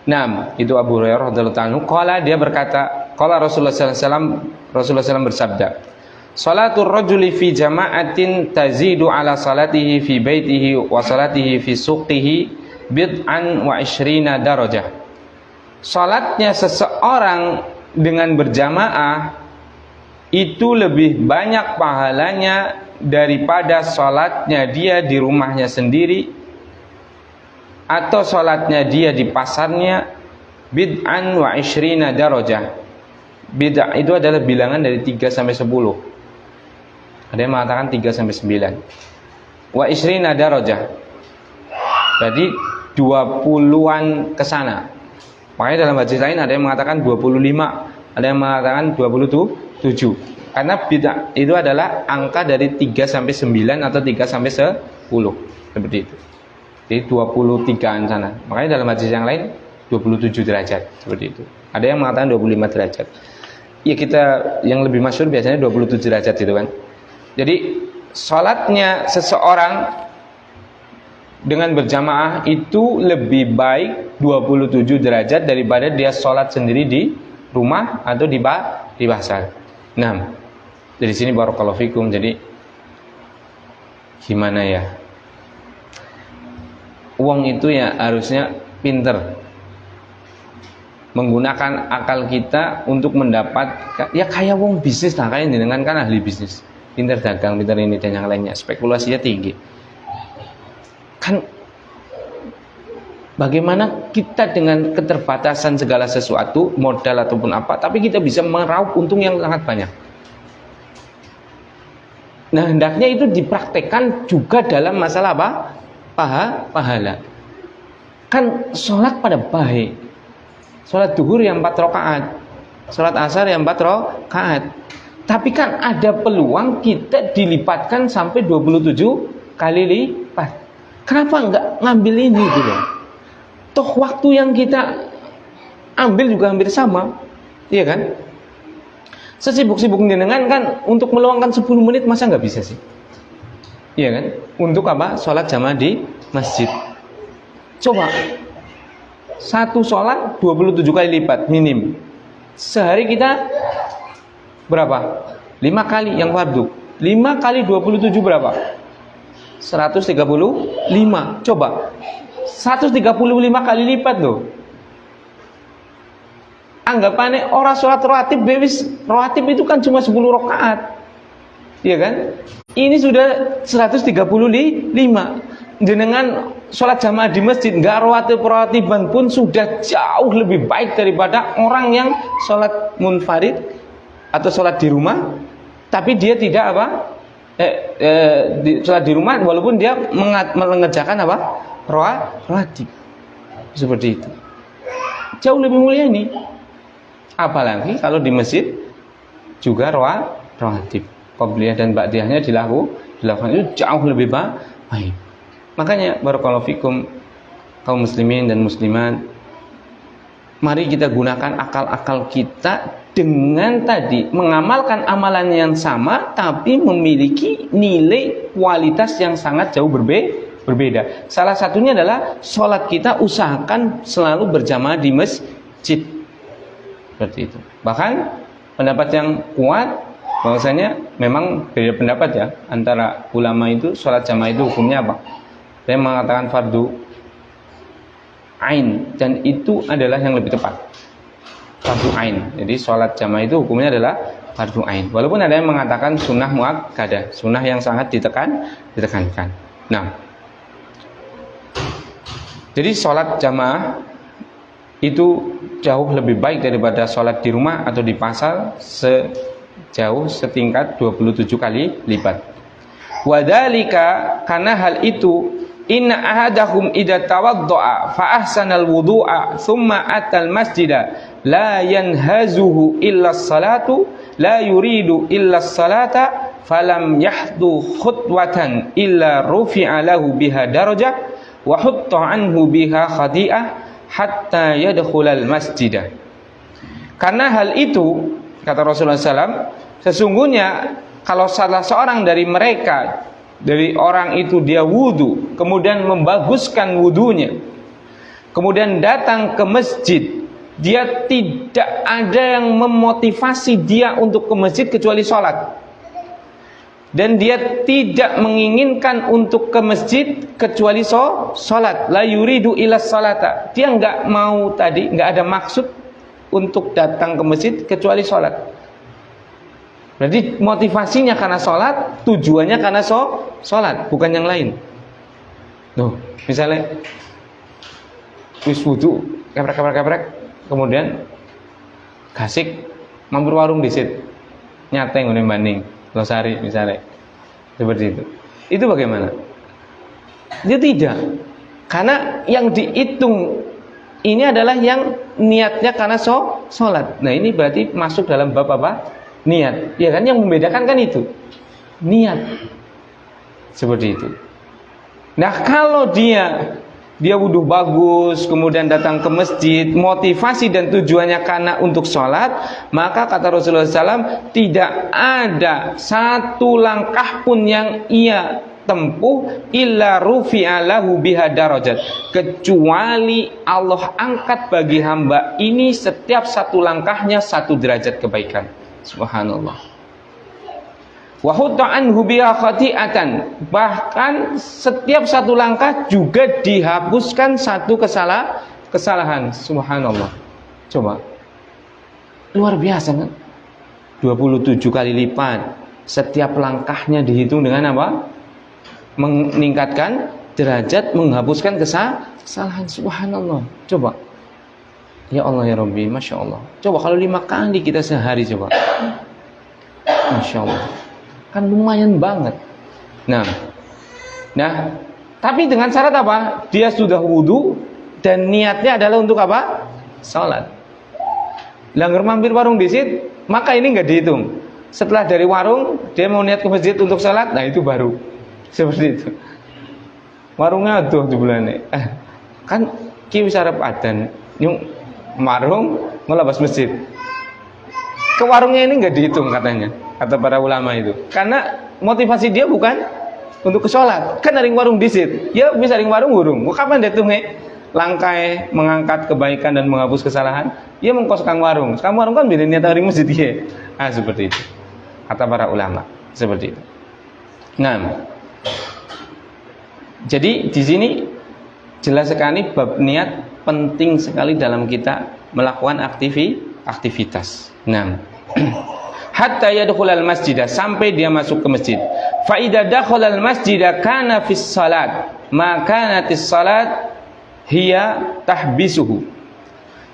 Nah, itu Abu Hurairah radhiyallahu anhu. Qala, dia berkata, qala Rasulullah SAW bersabda, salatul rajuli fi jama'atin tazidu ala salatihi fi baitihi wa salatihi fi suqihi bid'an wa 20 darajah. Salatnya seseorang dengan berjamaah itu lebih banyak pahalanya daripada salatnya dia di rumahnya sendiri atau salatnya dia di pasarnya. Bid'an wa 20 darajah. Bid'ah itu adalah bilangan dari 3 sampai 10. Ada yang mengatakan 3 sampai 9. Wa 20 darajah. Berarti 20-an ke sana. Makanya dalam hadis lain ada yang mengatakan 25, ada yang mengatakan 27. Karena bid'ah itu adalah angka dari 3 sampai 9 atau 3 sampai 10. Seperti itu. Jadi 23-an sana. Makanya dalam hadis yang lain 27 derajat, seperti itu. Ada yang mengatakan 25 derajat. Ya, kita yang lebih masyhur biasanya 27 derajat itu kan. Jadi salatnya seseorang dengan berjamaah itu lebih baik 27 derajat daripada dia salat sendiri di rumah atau di pasar. Nah, dari sini barakallahu fikum. Jadi gimana ya? Uang itu ya harusnya pinter, menggunakan akal kita untuk mendapat, ya kayak wong bisnis lah, kayak jenengan kan ahli bisnis, pinter dagang, pinter ini dan yang lainnya, spekulasinya tinggi. Kan bagaimana kita dengan keterbatasan segala sesuatu, modal ataupun apa, tapi kita bisa meraup untung yang sangat banyak. Nah, hendaknya itu dipraktekkan juga dalam masalah apa? Pahala. Kan sholat pada baik. Sholat duhur yang 4 rakaat, sholat asar yang 4 rakaat. Tapi kan ada peluang kita dilipatkan sampai 27 kali lipat. Kenapa enggak ngambil ini gitu? Toh waktu yang kita ambil juga hampir sama, iya kan? Sesibuk-sibuk jenengan kan untuk meluangkan 10 menit masa nggak bisa sih? Iya kan? Untuk apa? Sholat jamaah di masjid. Coba satu sholat 27 kali lipat minim. Sehari kita berapa? 5 kali yang fardu. 5 kali 27 berapa? 135. Coba 135 kali lipat loh. Anggapannya orang sholat rawatib, bewis rawatib itu kan cuma 10 rakaat. Iya kan? Ini sudah 135. Dengan sholat jamaah di masjid, nggak rawatiban pun sudah jauh lebih baik daripada orang yang sholat munfarid atau sholat di rumah, tapi dia tidak apa? Sholat di rumah walaupun dia mengerjakan apa? Rawatib. Seperti itu. Jauh lebih mulia ini. Apalagi kalau di masjid juga rawatib. Qabliyah dan ba'diyahnya dilakukan itu jauh lebih baik. Makanya barakallahu fikum kaum muslimin dan muslimat, mari kita gunakan akal-akal kita dengan tadi mengamalkan amalan yang sama tapi memiliki nilai kualitas yang sangat jauh berbeda. Salah satunya adalah sholat kita usahakan selalu berjamaah di masjid. Seperti itu. Bahkan pendapat yang kuat bahwasanya memang beda pendapat ya antara ulama itu sholat jamaah itu hukumnya apa? Saya mengatakan fardu ain dan itu adalah yang lebih tepat. Fardu ain. Jadi sholat jamaah itu hukumnya adalah fardu ain. Walaupun ada yang mengatakan sunnah muakkadah, sunnah yang sangat ditekankan. Nah, jadi sholat jamaah itu jauh lebih baik daripada sholat di rumah atau di pasar sejauh setingkat 27 kali lipat. Wadhalika, karena hal itu, inna ahadahum idza tawaddaa fa ahsanal wudu'a thumma atal masjida la yanhazuhu illa as-salatu la yuridu illa as-salata falam yahdu khutwatan illa rufi'a lahu biha darajah wa hutta anhu biha khadi'ah hatta yadkhulal masjidah. Karena hal itu, kata Rasulullah SAW, sesungguhnya kalau salah seorang dari mereka, dari orang itu dia wudu, kemudian membaguskan wudunya, kemudian datang ke masjid, dia tidak ada yang memotivasi dia untuk ke masjid kecuali sholat, dan dia tidak menginginkan untuk ke masjid kecuali sholat, la yuridu ila sholata, dia nggak mau tadi, nggak ada maksud untuk datang ke masjid kecuali sholat. Berarti motivasinya karena sholat, tujuannya karena sholat, bukan yang lain. Tuh, misalnya wis wudu, keprek, kemudian gasik mampir warung disit, nyateng ngene banding Losari misalnya, seperti itu. Itu bagaimana? Dia tidak, karena yang dihitung ini adalah yang niatnya karena sholat. Nah ini berarti masuk dalam bab apa? Niat, ya kan, yang membedakan kan itu niat, seperti itu. Nah kalau dia wudhu bagus, kemudian datang ke masjid, motivasi dan tujuannya karena untuk sholat, maka kata Rasulullah SAW, tidak ada satu langkah pun yang ia tempuh illa rufi'a lahu biha darajat, kecuali Allah angkat bagi hamba ini setiap satu langkahnya satu derajat kebaikan. Subhanallah. Wa hutta anhu biha khati'atan, bahkan setiap satu langkah juga dihapuskan satu kesalahan. Subhanallah. Coba, luar biasa kan? 27 kali lipat. Setiap langkahnya dihitung dengan apa? Meningkatkan derajat, menghapuskan kesalahan. Subhanallah. Coba, ya Allah ya Rabbi, Masya Allah. Coba kalau 5 kali kita sehari, coba, Masya Allah, kan lumayan banget. Nah, tapi dengan syarat apa? Dia sudah wudu dan niatnya adalah untuk apa? Salat. Langgar mampir warung disit, maka ini nggak dihitung. Setelah dari warung dia mau niat ke masjid untuk salat, nah itu baru seperti itu. Warungnya tuh di bulannya, kan ki wis arep adzan, nyung warung ngelabas masjid. Ke warungnya ini nggak dihitung katanya, kata para ulama itu, karena motivasi dia bukan untuk ke sholat. Kan ring warung disit. Ya bisa ring warung urung. Kapan dia tuh langkai mengangkat kebaikan dan menghapus kesalahan? Ya mengkoskan warung. Sekarang warung kan beda niat ring masjid ya. Ah seperti itu. Kata para ulama seperti itu. Nah, jadi di sini jelas sekali bab niat penting sekali dalam kita melakukan aktivitas. Nah, hatta yadkhulal masjidah, sampai dia masuk ke masjid. Fa idza dakhalal masjidah kana fis salat, maka natis salat hiya tahbisuhu.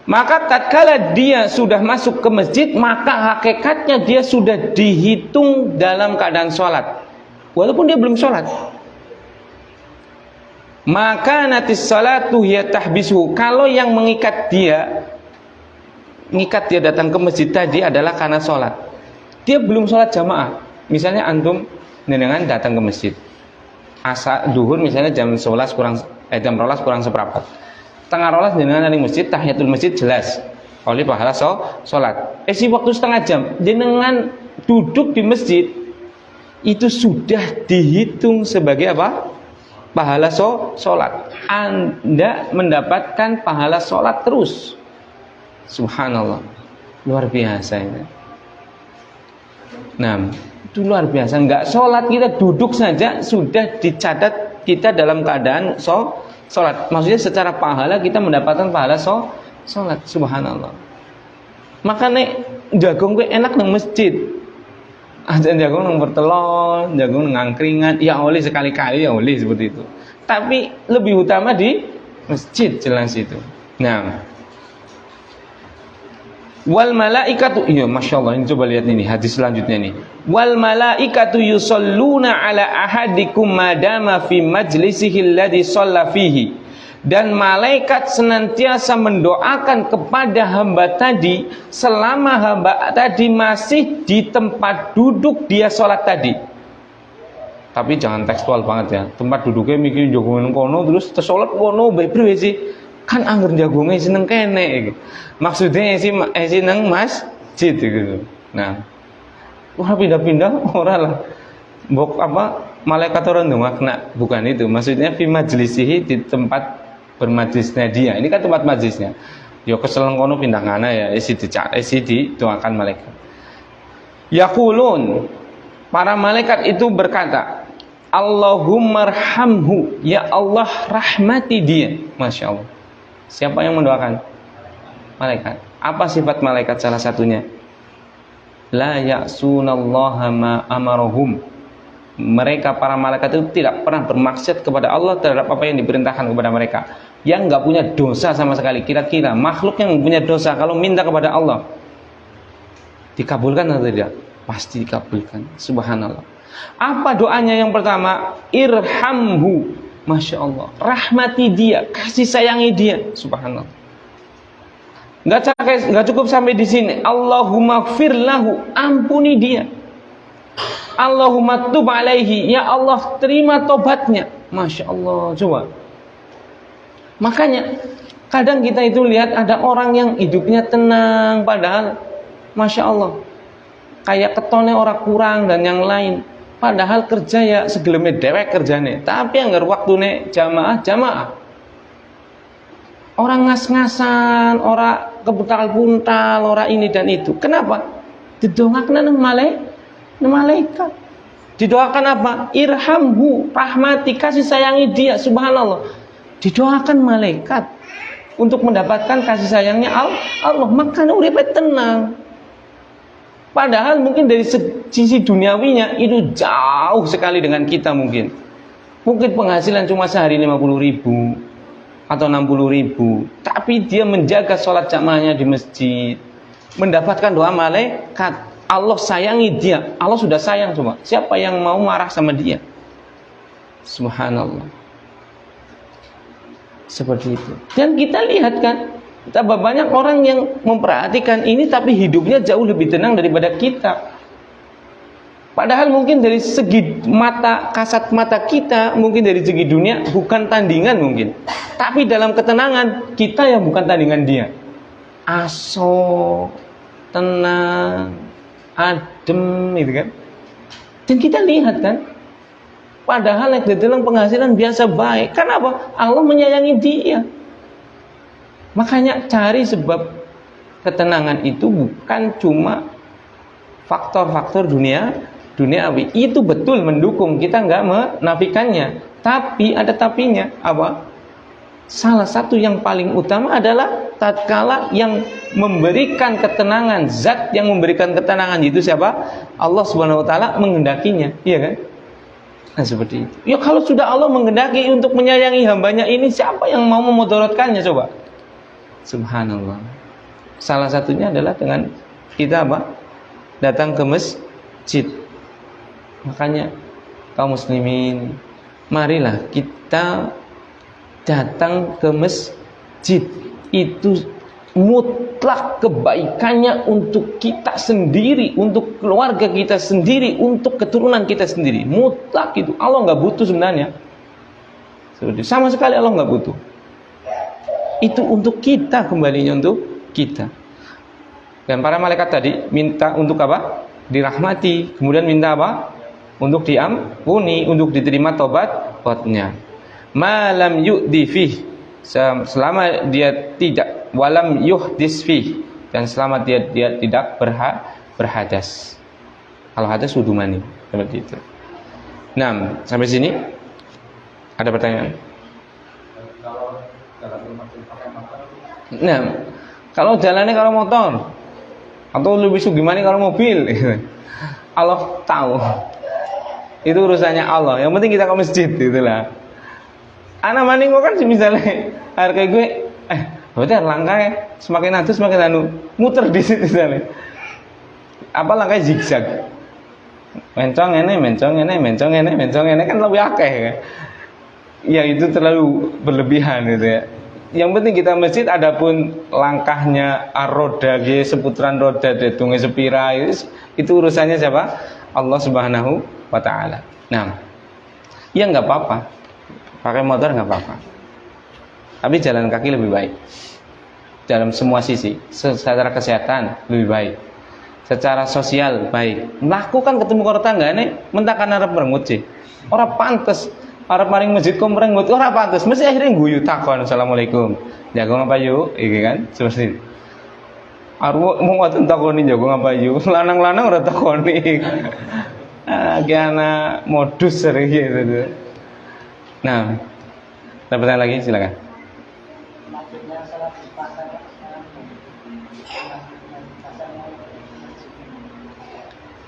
Maka tatkala dia sudah masuk ke masjid, maka hakikatnya dia sudah dihitung dalam keadaan sholat, walaupun dia belum sholat. Maka natis salatu hiya tahbisuhu. Kalau yang mengikat dia datang ke masjid tadi adalah karena sholat. Dia belum sholat jamaah. Misalnya antum nenengan datang ke masjid, asa duhur misalnya jam 11 kurang jam 12 kurang seperempat. Tengah rolas jenengan dari masjid, tahiyatul masjid jelas oleh pahala sholat. Si waktu setengah jam jenengan duduk di masjid itu sudah dihitung sebagai apa? Pahala sholat. Anda mendapatkan pahala sholat terus. Subhanallah, luar biasa ini. Nah, itu luar biasa. Enggak sholat, kita duduk saja sudah dicatat kita dalam keadaan sholat. Maksudnya secara pahala kita mendapatkan pahala sholat. Subhanallah. Makanya jagung gue enak nang masjid. Ada jagung nang bertelur, jagung nang angkringan, ya oleh sekali-kali ya oleh seperti itu. Tapi lebih utama di masjid, jelas itu. Nah, wal malaikatu, iya masyaallah, ini coba lihat ini hadis selanjutnya nih. Wal malaikatu yusalluna ala ahadikum madama fi majlisihi alladhi shalla fihi. Dan malaikat senantiasa mendoakan kepada hamba tadi selama hamba tadi masih di tempat duduk dia sholat tadi. Tapi jangan tekstual banget ya. Tempat duduknya mikir jagungan kono terus sholat kono baik sih. Kan anggur jagungnya seneng kene. Maksudnya si nang masjid gitu. Nah, wah pindah-pindah orang lah. Bok apa malaikat orang tuh makna bukan itu. Maksudnya fi majlisihi, di tempat bermajlisnya dia. Ini kan tempat majlisnya. Yo kesel kono pindah ngana ya. Isi didoakan malaikat. Yaqulun, para malaikat itu berkata, Allahumma arhamhu, ya Allah rahmati dia. Masya Allah. Siapa yang mendoakan? Malaikat. Apa sifat malaikat salah satunya? La ya'sunallaha ma amarahum. Mereka para malaikat itu tidak pernah bermaksiat kepada Allah terhadap apa yang diperintahkan kepada mereka. Yang enggak punya dosa sama sekali. Kira-kira makhluk yang punya dosa kalau minta kepada Allah dikabulkan atau tidak? Pasti dikabulkan. Subhanallah. Apa doanya yang pertama? Irhamhu. Masya Allah, rahmati dia, kasih sayangi dia. Subhanallah. Nggak cukup sampai di sini. Allahumma gfir lahu, ampuni dia. Allahumma tub alaihi, ya Allah terima tobatnya. Masya Allah, coba. Makanya kadang kita itu lihat ada orang yang hidupnya tenang, padahal Masya Allah kayak ketone orang kurang dan yang lain. Padahal kerja ya segelemnya dewek kerjane, tapi anggar waktune jamaah. Orang ngas-ngasan, orang kebutal-buntal, orang ini dan itu. Kenapa? Didoakan nang malaikat. Didoakan apa? Irhamhu, rahmati, kasih sayangi dia. Subhanallah. Didoakan malaikat untuk mendapatkan kasih sayangnya Allah. Makanya uripnya tenang. Padahal mungkin dari sisi duniawinya itu jauh sekali dengan kita mungkin. Mungkin penghasilan cuma sehari 50.000 atau 60.000, tapi dia menjaga sholat jamaahnya di masjid, mendapatkan doa malaikat. Allah sayangi dia. Allah sudah sayang coba. Siapa yang mau marah sama dia? Subhanallah. Seperti itu. Dan kita lihat kan, betapa banyak orang yang memperhatikan ini tapi hidupnya jauh lebih tenang daripada kita. Padahal mungkin dari segi mata, kasat mata kita, mungkin dari segi dunia bukan tandingan mungkin. Tapi dalam ketenangan kita yang bukan tandingan dia. Aso, tenang, adem gitu kan. Dan kita lihat kan, Padahal yang dibilang penghasilan biasa baik. Kenapa? Allah menyayangi dia. Makanya cari sebab ketenangan itu bukan cuma faktor-faktor duniawi. Itu betul mendukung, kita nggak menafikannya. Tapi ada tapinya. Apa? Salah satu yang paling utama adalah tatkala yang memberikan ketenangan, zat yang memberikan ketenangan itu siapa? Allah Subhanahu wa taala menghendakinya, iya kan? Nah seperti itu. Ya kalau sudah Allah menghendaki untuk menyayangi hambanya ini, siapa yang mau memudaratkannya coba? Subhanallah. Salah satunya adalah dengan kita apa? Datang ke masjid. Makanya kaum muslimin, marilah kita datang ke masjid. Itu mutlak kebaikannya untuk kita sendiri, untuk keluarga kita sendiri, untuk keturunan kita sendiri. Mutlak itu. Allah nggak butuh sebenarnya. Sama sekali Allah nggak butuh. Itu untuk kita, kembalinya untuk kita. Dan para malaikat tadi minta untuk apa? Dirahmati. Kemudian minta apa? Untuk diampuni, untuk diterima tobatnya. Malam yu'di fih, selama dia tidak, walam yuhdis fih, dan selama dia tidak berhadas. Kalau hadas wudu mani, seperti itu. Nah, sampai sini ada pertanyaan? Nah, kalau jalannya kalau motor atau lebih gimana kalau mobil, Allah tahu. Itu urusannya Allah. Yang penting kita ke masjid, itulah. Anak maning kok kan misalnya harga gue, berarti langkah ya semakin atas semakin muter di situ misalnya. Apa langkahnya zigzag? Mencong ini kan lebih akeh ya. Ya itu terlalu berlebihan gitu ya. Yang penting kita masjid, adapun langkahnya roda ge seputaran roda detungnya sepira itu urusannya siapa? Allah Subhanahu wa taala. Nah, ya enggak apa-apa. Pakai motor nggak apa-apa, tapi jalan kaki lebih baik dalam semua sisi. Secara kesehatan lebih baik, secara sosial baik. Melakukan ketemu karo tanggane mentakan arep merengut sih, orang pantes arep maring masjid kok merengut, orang pantes. Mesti akhirnya guyu takon assalamualaikum, jago apa yuk, iki kan seperti arwo mau ngoten takoni jago apa yuk, lanang-lanang ora takoni. Gimana modus sering gitu. Nah, ada pertanyaan lagi, silakan.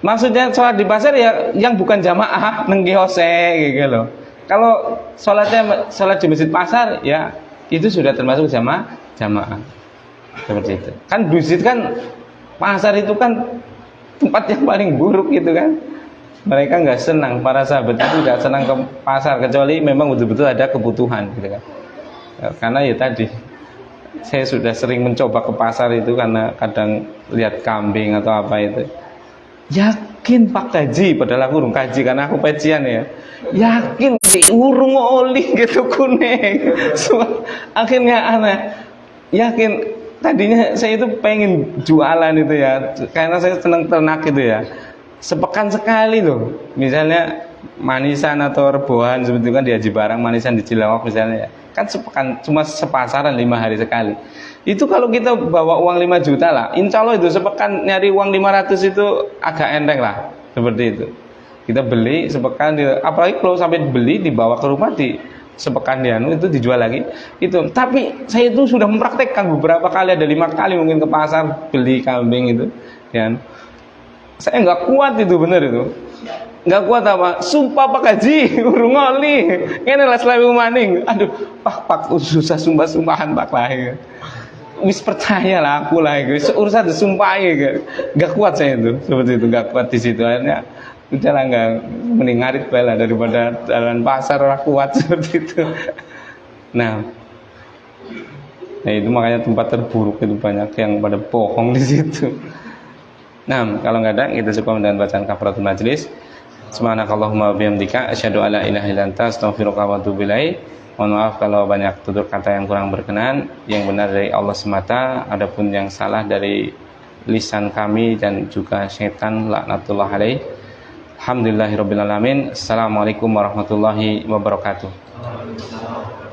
Maksudnya sholat di pasar ya yang bukan jamaah nengki hose gitu loh. Kalau sholat di masjid pasar ya itu sudah termasuk jamaah. Seperti itu. Kan masjid kan pasar itu kan tempat yang paling buruk gitu kan. Mereka nggak senang, para sahabat itu nggak senang ke pasar kecuali memang betul-betul ada kebutuhan gitu kan. Karena ya tadi saya sudah sering mencoba ke pasar itu karena kadang lihat kambing atau apa itu. Yakin Pak Kaji, padahal aku urung kaji karena aku pecian ya. Yakin urung oli gitu kuning. Akhirnya aneh. Yakin tadinya saya itu pengen jualan itu ya, karena saya senang ternak gitu ya. Sepekan sekali loh, misalnya manisan atau rebohan seperti itu kan di Haji Barang, manisan di Cilawak misalnya ya. Kan sepekan, cuma sepasaran 5 hari sekali. Itu kalau kita bawa uang 5 juta lah, insya Allah itu sepekan nyari uang 500 itu agak enteng lah, seperti itu. Kita beli sepekan, apalagi kalau sampai beli dibawa ke rumah di sepekan itu dijual lagi itu. Tapi saya itu sudah mempraktekkan beberapa kali, ada 5 kali mungkin ke pasar beli kambing itu ya. Saya nggak kuat itu, bener itu nggak kuat apa, sumpah Pak Haji urung oli ini lah selalu maning, aduh pak susah sumpahan Pak lah ya. Wis percaya lah aku lah itu urusan disumpah ya, nggak kuat saya itu seperti itu, nggak kuat di situ. Akhirnya udah lah, nggak, mending ngarit bela daripada jalan pasar orang kuat seperti itu. Nah itu makanya tempat terburuk itu banyak yang pada bohong di situ. Nah, kalau nggak ada, kita cukup dengan bacaan kafaratul majlis. Subhanakallahumma bihamdika asyhadu alla ilaha illa anta astaghfiruka wa atubu ilaik. Mohon maaf kalau banyak tutur kata yang kurang berkenan. Yang benar dari Allah semata, adapun yang salah dari lisan kami dan juga syaitan laknatullah alaih. Alhamdulillahirabbil alamin. Assalamualaikum warahmatullahi wabarakatuh. Waalaikumsalam.